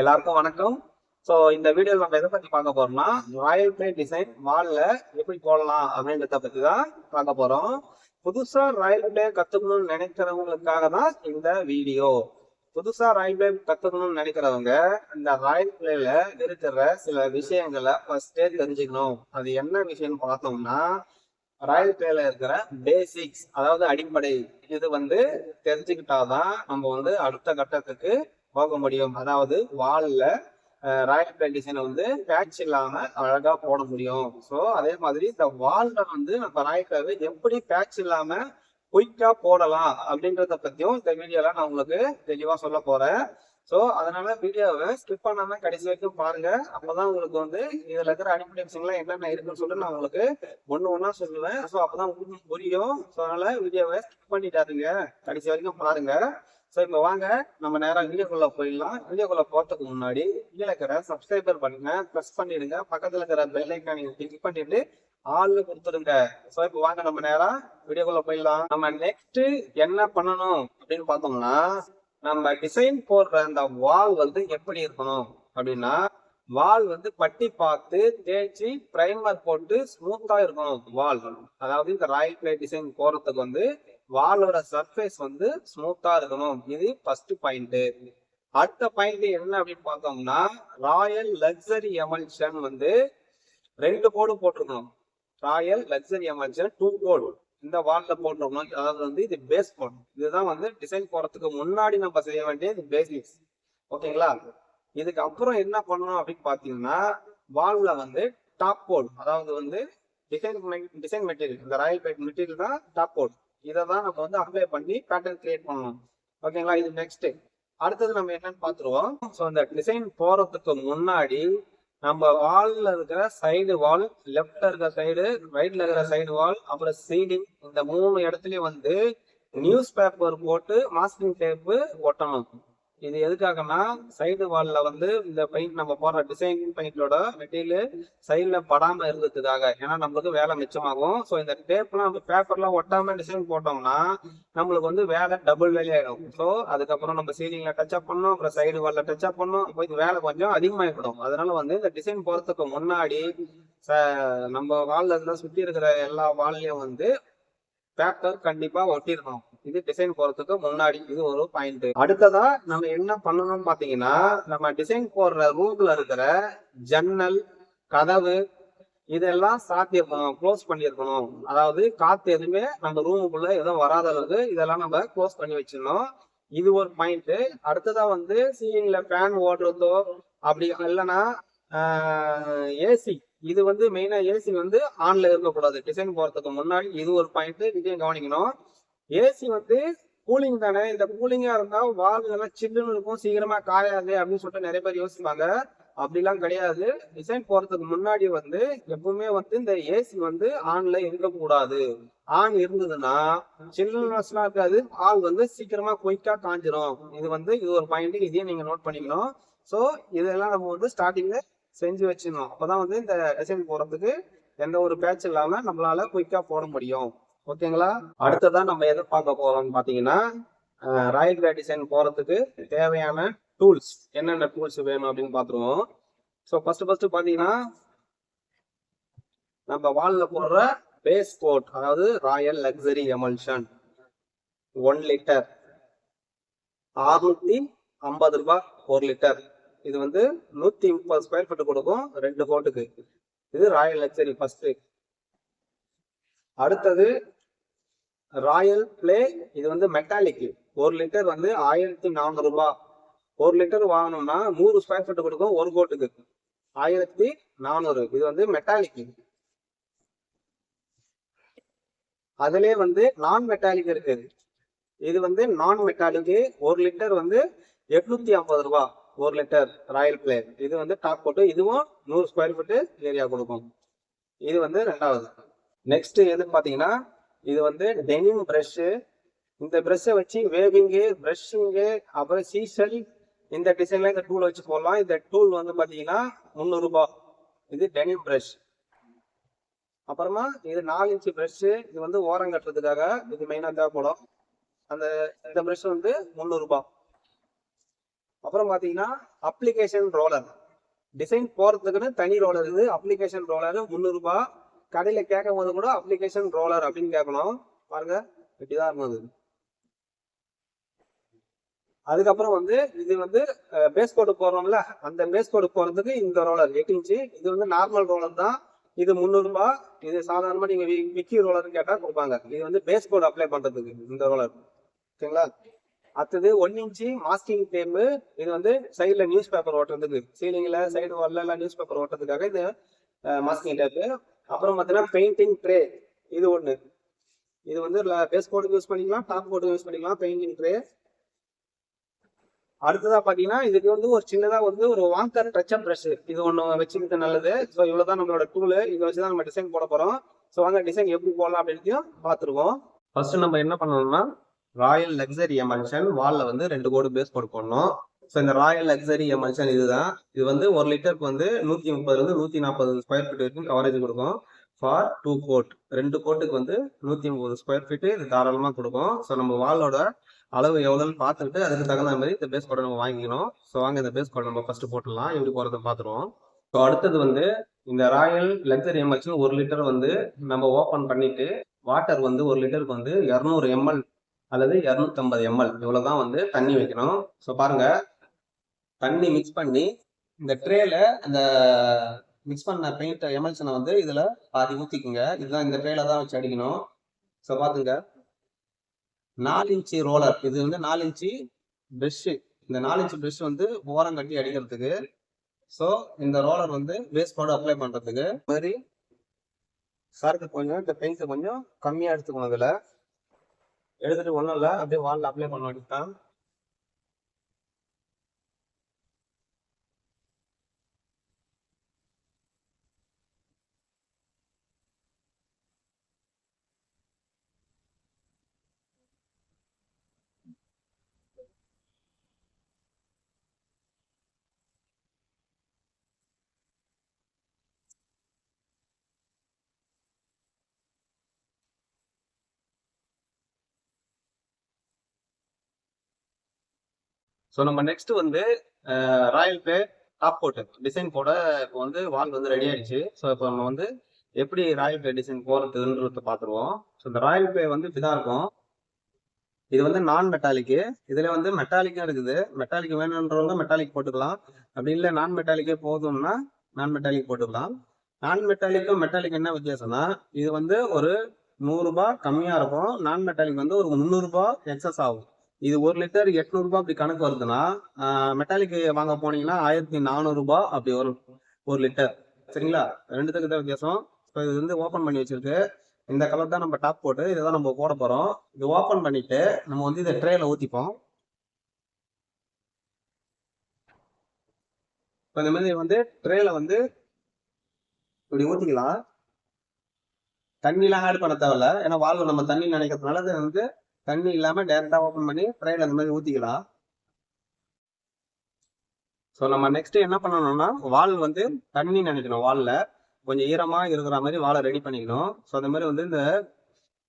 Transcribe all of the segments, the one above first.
எல்லாருக்கும் வணக்கம். ஸோ இந்த வீடியோவில் நம்ம எதை பத்தி பார்க்க போறோம்னா, ராயல் பிளே டிசைன் வால்ல எப்படி போடலாம் அப்படின்றத பத்தி தான் பார்க்க போறோம். புதுசா ராயல் பிளே கத்துக்கணும்னு நினைக்கிறவங்களுக்காக தான் இந்த வீடியோ. புதுசா ராயல் பிளே கத்துக்கணும்னு நினைக்கிறவங்க இந்த ராயல் பிளேல இருக்கிற சில விஷயங்களை ஃபர்ஸ்டே தெரிஞ்சுக்கணும். அது என்ன விஷயம்னு பார்த்தோம்னா, ராயல் பிளேல இருக்கிற பேசிக்ஸ், அதாவது அடிப்படை, இது தெரிஞ்சுக்கிட்டாதான் நம்ம அடுத்த கட்டத்துக்கு போக முடியும். அதாவது வால்ல ராயல் பிளே டிசைனை பேட்ச் இல்லாம அழகா போட முடியும். ஸோ அதே மாதிரி இந்த வால்ல நம்ம ராயல் பிளேவை எப்படி பேட்ச் இல்லாம குயிக்கா போடலாம் அப்படின்றத பத்தியும் இந்த வீடியோல நான் உங்களுக்கு தெளிவா சொல்ல போறேன். ஸோ அதனால வீடியோவை ஸ்கிப் பண்ணாம கடைசி வரைக்கும் பாருங்க. அப்பதான் உங்களுக்கு இதுல இருக்கிற அடிப்படை விஷயங்கள்லாம் என்னென்ன இருக்குன்னு சொல்லிட்டு நான் உங்களுக்கு ஒண்ணா சொல்லுவேன். ஸோ அப்பதான் உங்களுக்கு புரியும். ஸோ அதனால வீடியோவை ஸ்கிப் பண்ணிட்டாருங்க, கடைசி வரைக்கும் பாருங்க. ஸோ இப்போ வாங்க நம்ம நேரம் வீடியோக்குள்ள போயிடலாம். வீடியோக்குள்ள போறதுக்கு முன்னாடி கீழே இருக்கிற சப்ஸ்கிரைபர் பண்ணுங்க, ப்ரெஸ் பண்ணிடுங்க. பக்கத்துல இருக்கிற பெல் ஐக்கானை கிளிக் பண்ணிட்டு ஆள்னு கொடுத்துருங்க. ஸோ இப்போ வாங்க நம்ம நேரம் வீடியோக்குள்ள போயிடலாம். நம்ம நெக்ஸ்ட் என்ன பண்ணணும் அப்படின்னு பார்த்தோம்னா, நம்ம டிசைன் போடுற அந்த வால் எப்படி இருக்கணும் அப்படின்னா, வால் பட்டி பார்த்து தேய்ச்சி பிரைமர் போட்டு ஸ்மூத்தா இருக்கணும் வால். அதாவது இந்த ராயல் பிளே டிசைன் போறதுக்கு வாலோட சர்ஃபேஸ் ஸ்மூத்தா இருக்கணும். இது ஃபர்ஸ்ட் பாயிண்ட். அடுத்த பாயிண்ட் என்ன அப்படின்னு பார்த்தோம்னா, ராயல் லக்ஸரி எமல்ஷன் 2 கோடு போட்டிருக்கணும். ராயல் லக்ஸரி எமல்ஷன் 2 கோடு இந்த வால்ல போட்டிருக்கணும். அதாவது இது பேஸ் கோட். இதுதான் டிசைன் போறதுக்கு முன்னாடி நம்ம செய்ய வேண்டிய பேசிக்ஸ். ஓகேங்களா? இதுக்கு அப்புறம் என்ன பண்ணணும் அப்படின்னு பாத்தீங்கன்னா, வால்ல டாப் கோட், அதாவது டிசைன் மெட்டீரியல், இந்த ராயல் பெயிண்ட் மெட்டீரியல் தான் டாப் கோட். இதை தான் நம்ம அப்ளை பண்ணி பேட்டர்ன் கிரியேட் பண்ணணும். ஓகேங்களா? இது நெக்ஸ்ட். அடுத்தது நம்ம என்னன்னு பாத்துருவோம். ஸோ இந்த டிசைன் போறதுக்கு முன்னாடி நம்ம வால்ல இருக்கிற சைடு வால், லெஃப்ட்ல இருக்கிற சைடு, ரைட்ல இருக்கிற சைடு வால், அப்புறம் சீலிங், இந்த 3 இடத்துலயும் நியூஸ் பேப்பர் போட்டு மாஸ்கிங் டேப் ஒட்டணும். இது எதுக்காகனா, சைடு வால்ல இந்த பெயிண்ட் நம்ம போடுற டிசைன் பெயிண்டோட மெட்டீரியல் சைட்ல படாம இருந்ததுக்காக. ஏன்னா நம்மளுக்கு வேலை மிச்சமாகும். ஸோ இந்த டேப்லாம் பேப்பர்லாம் ஒட்டாம டிசைன் போட்டோம்னா நம்மளுக்கு வேலை டபுள் வேலை ஆயிடும். ஸோ அதுக்கப்புறம் நம்ம சீலிங்ல டச் அப் பண்ணோம், அப்புறம் சைடு வால்ல டச் அப் பண்ணோம். இப்போ இது வேலை கொஞ்சம் அதிகமாகிடும். அதனால இந்த டிசைன் போறதுக்கு முன்னாடி நம்ம வால்ல இருந்தா சுத்தி இருக்கிற எல்லா வால்லையும் பேப்பர் கண்டிப்பா ஒட்டிருக்கணும். இது டிசைன் போறதுக்கு முன்னாடி. இது ஒரு பாயிண்ட். அடுத்ததா நம்ம என்ன பண்ணணும்னு பாத்தீங்கன்னா, நம்ம டிசைன் போடுற ரூம்ல இருக்கிற ஜன்னல், கதவு, இதெல்லாம் சாத்தியிருக்கணும், க்ளோஸ் பண்ணிருக்கணும். அதாவது காத்து எதுவுமே நம்ம ரூமுக்குள்ள எதுவும் வராத அளவுக்கு இதெல்லாம் நம்ம க்ளோஸ் பண்ணி வச்சிடணும். இது ஒரு பாயிண்ட். அடுத்ததா சீலிங்ல ஃபேன் ஓடுறதோ அப்படி இல்லைன்னா ஏசி, இது மெயினா ஏசி ஆன்ல இருக்கக்கூடாது டிசைன் போறதுக்கு முன்னாடி. இது ஒரு பாயிண்ட், இதையும் கவனிக்கணும். ஏசி கூலிங் தானே, இந்த கூலிங்கா இருந்தா வால் எல்லாம் சில்லுன்னு இருக்கும், சீக்கிரமா காயாது அப்படின்னு சொல்லிட்டு நிறைய பேர் யோசிப்பாங்க. அப்படிலாம் கிடையாது. டிசைன் போறதுக்கு முன்னாடி எப்பவுமே இந்த ஏசி ஆன்ல இருக்கக்கூடாது. ஆன் இருந்ததுன்னா சில்லுனஸ்லாம் இருக்காது, ஆள் சீக்கிரமா குயிக்கா காஞ்சிரும். இது ஒரு பாயிண்ட், இதையும் நீங்க நோட் பண்ணிக்கணும். ஸோ இதெல்லாம் நம்ம ஸ்டார்டிங்ல செஞ்சு வச்சிடணும். அப்பதான் இந்த டிசைன் போறதுக்கு எந்த ஒரு பேட்ச் இல்லாம நம்மளால குயிக்கா போட முடியும். ஓகேங்களா? அடுத்ததான் நம்ம எதை பார்க்க போறோம்னு பாத்தீங்கன்னா, ராயல் பிளே டிசைன் போறதுக்கு தேவையான டூல்ஸ், என்னென்ன டூல்ஸ் வேணும் அப்படின்னு பாத்துருவோம். ஸோ ஃபர்ஸ்ட் பாத்தீங்கன்னா, நம்ம வால்ல போடுற பேஸ் கோட், அதாவது ராயல் லக்ஸரி எமல்ஷன் 1 லிட்டர் 650 ரூபாய் 1 லிட்டர். இது 130 ஸ்கொயர் ஃபீட் கொடுக்கும் 2 கோட்டுக்கு. இது ராயல் லக்ஸரி ஃபர்ஸ்ட். அடுத்தது ராயல் பிளே, இது மெட்டாலிக். 1 லிட்டர் 1400 ரூபாய். 1 லிட்டர் வாங்கணும்னா 100 ஸ்கொயர் ஃபீட் கொடுக்கும் 1 கோட்டுக்கு, 1400. இது மெட்டாலிக். அதுலயே நான் மெட்டாலிக் இருக்கு. இது நான் மெட்டாலிக். 1 லிட்டர் 850 ரூபாய் 1 லிட்டர் ராயல் பிளே. இது டாப் கோட்டு. இதுவும் 100 ஸ்கொயர் ஃபீட் ஏரியா கொடுக்கும். இது ரெண்டாவது. நெக்ஸ்ட் எதுன்னு பாத்தீங்கன்னா, இது டெனிம் பிரஷ். இந்த பிரஷ்ஷை வச்சு வேவிங்கு, பிரஷிங்கு, அப்புறம் சீசல், இந்த டிசைன்ல இந்த டூல் வச்சு போடலாம். இந்த டூல் பாத்தீங்கன்னா 300 ரூபாய். இது டெனிம் பிரஷ். அப்புறமா இது 4 இன்ச் பிரஷ். இது ஓரம் கட்டுறதுக்காக இது மெயினா தேவைப்படும். இந்த பிரஷ் 300 ரூபாய். அப்புறம் பாத்தீங்கன்னா அப்ளிகேஷன் ரோலர், டிசைன் போறதுக்குன்னு தனி ரோலர் இது. அப்ளிகேஷன் ரோலர் 300 ரூபாய். கடையில கேட்கும் போது கூட அப்ளிகேஷன் ரோலர் அப்படின்னு கேட்கணும். பாருங்க இப்படிதான் இருக்கும் அது. அதுக்கப்புறம் வந்து இது வந்து பேஸ் கோடு போடுறோம்ல, அந்த பேஸ் கோடு போறதுக்கு இந்த ரோலர் 8 இன்ச்சு. இது வந்து நார்மல் ரோலர் தான். இது 300 ரூபாய். இது சாதாரணமா நீங்க விக்கி ரோலர்னு கேட்டா கொடுப்பாங்க. இது வந்து பேஸ் கோடு அப்ளை பண்றதுக்கு இந்த ரோலர். ஓகேங்களா? அடுத்தது 1 இன்ச்சு மாஸ்கிங் டேப்பு. இது வந்து சைட்ல நியூஸ் பேப்பர் ஓட்டுறதுக்கு, சீலிங்ல சைடு வால்ல எல்லாம் நியூஸ் பேப்பர் ஓட்டுறதுக்காக இந்த மாஸ்கிங் டேப்பு. அப்புறம் பார்த்தீங்கன்னா பெயிண்டிங் ட்ரே, இது ஒண்ணு. இது வந்து பேஸ் கோடுக்கு யூஸ் பண்ணிக்கலாம், டாப் கோடுக்கு யூஸ் பண்ணிக்கலாம். Painting tray. அடுத்ததா பாத்தீங்கன்னா இதுக்கு வந்து ஒரு சின்னதா வந்து ஒரு வாங்கர் டச்சப் பிரஷ், இது ஒண்ணு வச்சுக்கிட்டு நல்லது. ஸோ இவ்வளவுதான் நம்மளோட டூலு. இதை வச்சுதான் நம்ம டிசைன் போட போறோம். ஸோ வாங்க டிசைன் எப்படி போடலாம் அப்படின்னும் பார்த்துருவோம். ஃபர்ஸ்ட் நம்ம என்ன பண்ணணும்னா, ராயல் லக்ஸரி எமல்ஷன் வால்ல வந்து 2 கோடு பேஸ் கோடு போடணும். ஸோ இந்த ராயல் லக்ஸரி எமல்ஷன் இதுதான். இது வந்து 1 லிட்டருக்கு வந்து 130 140 ஸ்கொயர் ஃபீட் வரைக்கும் கவரேஜ் கொடுக்கும். ஃபார் 2 கோட், 2 கோட்டுக்கு வந்து 130 ஸ்கொயர் ஃபீட் இது தாராளமாக கொடுக்கும். ஸோ நம்ம வாலோட அளவு எவ்வளோன்னு பார்த்துட்டு அதுக்கு தகுந்த மாதிரி இந்த பேஸ் கோடை நம்ம வாங்கிக்கணும். ஸோ வாங்க இந்த பேஸ் கோடை நம்ம ஃபர்ஸ்ட் போட்டுடலாம், எப்படி போகிறத பார்த்துருவோம். ஸோ அடுத்தது வந்து இந்த ராயல் லக்ஸரி எமல்ஷன் 1 லிட்டர் வந்து நம்ம ஓப்பன் பண்ணிட்டு வாட்டர் வந்து 1 லிட்டருக்கு வந்து 200 ml அல்லது 250 ml இவ்வளோதான் வந்து தண்ணி வைக்கணும். ஸோ பாருங்க, தண்ணி மிக்ஸ் பண்ணி இந்த ட்ரேல அந்த மிக்ஸ் பண்ண பெயிண்ட் எமல்ஷனை வந்து இதுல பாதி ஊத்திக்குங்க. இதுதான் இந்த ட்ரேல தான் வச்சு அடிக்கணும். ஸோ பாத்துங்க, 4 இன்ச்சு ரோலர், இது வந்து 4 இன்ச்சு பிரஷ். இந்த 4 இன்ச்சு பிரஷ் வந்து ஓரம் கட்டி அடிக்கிறதுக்கு. ஸோ இந்த ரோலர் வந்து பேஸ் கோடு அப்ளை பண்றதுக்கு மாதிரி சரக்கு கொஞ்சம் இந்த பெயிண்ட் கொஞ்சம் கம்மியா எடுத்துக்கணும். இதுல எடுத்துட்டு ஒன்றும் இல்லை, அப்படியே வால்ல அப்ளை பண்ண வேண்டியதுதான். ஸோ நம்ம நெக்ஸ்ட் வந்து ராயல் பே டாப் கோட் டிசைன் போட இப்போ வந்து வால் வந்து ரெடி ஆயிடுச்சு. ஸோ இப்போ நம்ம வந்து எப்படி ராயல் பே டிசைன் போறதுன்றத பார்த்துருவோம். ஸோ இந்த ராயல் பே வந்து இப்படிதான் இருக்கும். இது வந்து நான் மெட்டாலிக்கு. இதுல வந்து மெட்டாலிக்கும் இருக்குது. மெட்டாலிக் வேணுன்றவங்க மெட்டாலிக் போட்டுக்கலாம். அப்படி இல்லை நான் மெட்டாலிக்கே போதும்னா நான் மெட்டாலிக் போட்டுக்கலாம். நான் மெட்டாலிக்கும் மெட்டாலிக் என்ன வித்தியாசம்னா, இது வந்து ஒரு 100 ரூபாய் கம்மியா இருக்கும். நான் மெட்டாலிக் வந்து ஒரு 300 ரூபாய் எக்ஸஸ் ஆகும். இது 1 லிட்டர் 800 ரூபாய் அப்படி கணக்கு வருதுன்னா, மெட்டாலிக் வாங்க போனீங்கன்னா 1400 ரூபாய் அப்படி வரும் 1 லிட்டர். சரிங்களா? ரெண்டுத்துக்கு தான் வித்தியாசம். இப்போ இது வந்து ஓப்பன் பண்ணி வச்சிருக்கு. இந்த கலர் தான் நம்ம டாப் போட்டு இதை தான் நம்ம போட போறோம். இது ஓப்பன் பண்ணிட்டு நம்ம வந்து இதை ட்ரேல ஊத்திப்போம். இப்போ இந்த மாதிரி வந்து ட்ரேல வந்து இப்படி ஊத்திக்கலாம். தண்ணிலாம் ஆட் பண்ண தேவையில்ல, ஏன்னா வால்வு நம்ம தண்ணி நினைக்கிறதுனால இது வந்து தண்ணி இல்லாம டைரக்டா ஓப்பன் பண்ணி ட்ரேல அந்த மாதிரி ஊத்திக்கலாம். ஸோ நம்ம நெக்ஸ்ட் என்ன பண்ணணும்னா, வால் வந்து தண்ணி நினைக்கணும். வால்ல கொஞ்சம் ஈரமா இருக்கிற மாதிரி வாலை ரெடி பண்ணிக்கணும். ஸோ அந்த மாதிரி வந்து இந்த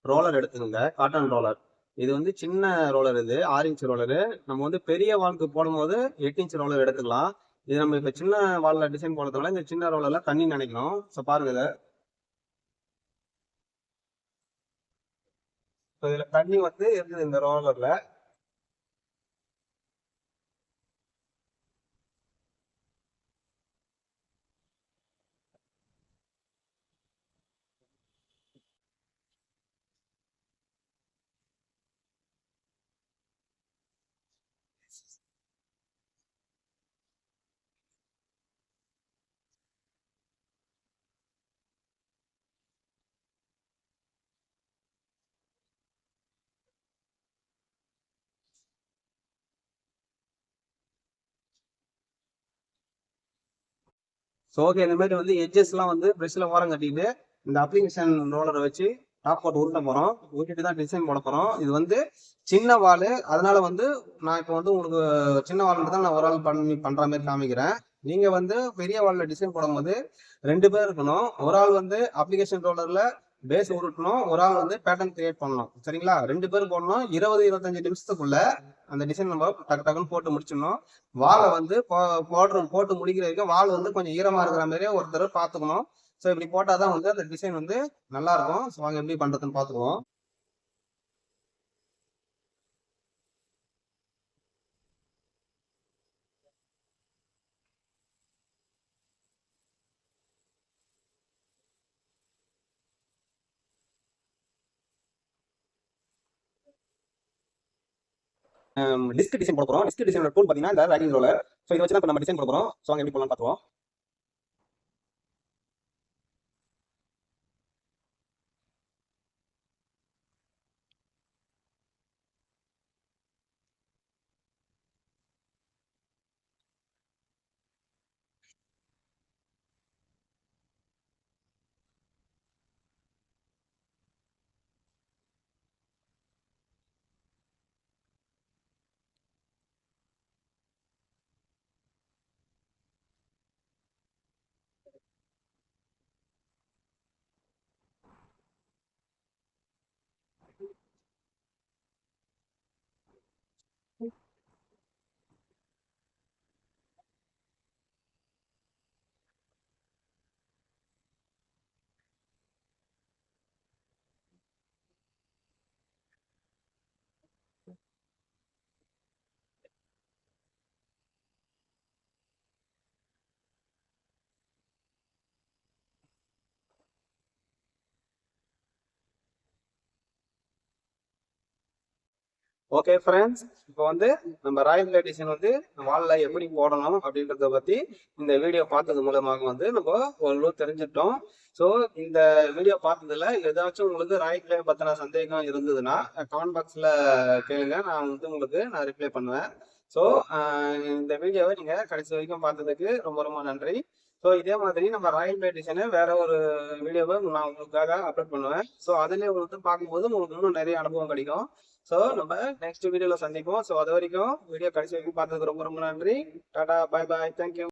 ரோலர் எடுத்துக்கோங்க, காட்டன் ரோலர். இது வந்து சின்ன ரோலர், இது 6 இன்ச் ரோலரு. நம்ம வந்து பெரிய வால்க்கு போடும்போது 8 இன்ச் ரோலர் எடுத்துக்கலாம். இது நம்ம இப்ப சின்ன வால்ல டிசைன் போடுறதுனால இந்த சின்ன ரோலர்ல தண்ணி நினைக்கணும். ஸோ பாருங்க இதை, இதுல தண்ணி வந்து இருக்குது இந்த ரோலர்ல. ஸோ ஓகே, இந்த மாதிரி வந்து எட்ஜஸ் எல்லாம் வந்து பிரஷ்ல ஓரம் கட்டிட்டு இந்த அப்ளிகேஷன் ரோலரை வச்சு டாப் போட்டு ஊட்ட போறோம். ஊட்டிட்டு தான் டிசைன் போட போறோம். இது வந்து சின்ன வால், அதனால வந்து நான் இப்போ வந்து உங்களுக்கு சின்ன வால் தான் நான் ஒரு ஆள் பண்ற மாதிரி காமிக்கிறேன். நீங்க வந்து பெரிய வால்ல டிசைன் போடும்போது 2 பேர் இருக்கணும். ஒரு ஆள் வந்து அப்ளிகேஷன் ரோலர்ல பேஸ் உருட்டணும், ஒரு ஆள் வந்து பேட்டர்ன் கிரியேட் பண்ணணும். சரிங்களா? 2 பேரும் போடணும். 20-25 நிமிஷத்துக்குள்ள அந்த டிசைன் நம்ம டக்கு டக்குன்னு போட்டு முடிச்சிடணும். வாழை வந்து போட்டு முடிக்கிற வரைக்கும் வால் வந்து கொஞ்சம் ஈரமா இருக்கிற மாதிரியே ஒருத்தர் பார்த்துக்கணும். ஸோ இப்படி போட்டாதான் வந்து அந்த டிசைன் வந்து நல்லா இருக்கும். ஸோ வாங்க எப்படி பண்றதுன்னு பார்த்துக்குவோம். டிஸ்க் டிசைன் போட போறோம். டிஸ்க் டிசைனோட டூல் பார்த்தீங்கன்னா இந்த ரைட்டிங் ரோலர். ஸோ இதை வச்சு தான் நம்ம டிசைன் போட போறோம். ஸோ வாங்க எப்படி போடலாம்னு பார்த்துவோம். ஓகே ஃப்ரெண்ட்ஸ், இப்போ வந்து நம்ம ராயல் பிளே டிசைன் வந்து வால்ல எப்படி போடணும் அப்படின்றத பத்தி இந்த வீடியோ பார்த்தது மூலமாக வந்து நம்ம ஓரளவு தெரிஞ்சிட்டோம். ஸோ இந்த வீடியோ பார்த்ததுல ஏதாச்சும் உங்களுக்கு ராயல் பிளே பத்தின சந்தேகம் இருந்ததுன்னா கமெண்ட் பாக்ஸ்ல கேளுங்க, நான் வந்து உங்களுக்கு நான் ரிப்ளை பண்ணுவேன். ஸோ இந்த வீடியோவை நீங்க கடைசி வரைக்கும் பார்த்ததுக்கு ரொம்ப ரொம்ப நன்றி. ஸோ இதே மாதிரி நம்ம ராயல் பிளே டிசைனை வேற ஒரு வீடியோவை நான் உங்களுக்காக அப்லோட் பண்ணுவேன். ஸோ அதுலேயே உங்களுக்கு பார்க்கும்போது உங்களுக்கு இன்னும் நிறைய அனுபவம் கிடைக்கும். ஸோ நம்ம நெக்ஸ்ட் வீடியோல சந்திப்போம். ஸோ அது வரைக்கும் வீடியோ கடைசி வரைக்கும் பார்த்ததுக்கு ரொம்ப ரொம்ப நன்றி. டாடா, பாய் பாய், தேங்க்யூ.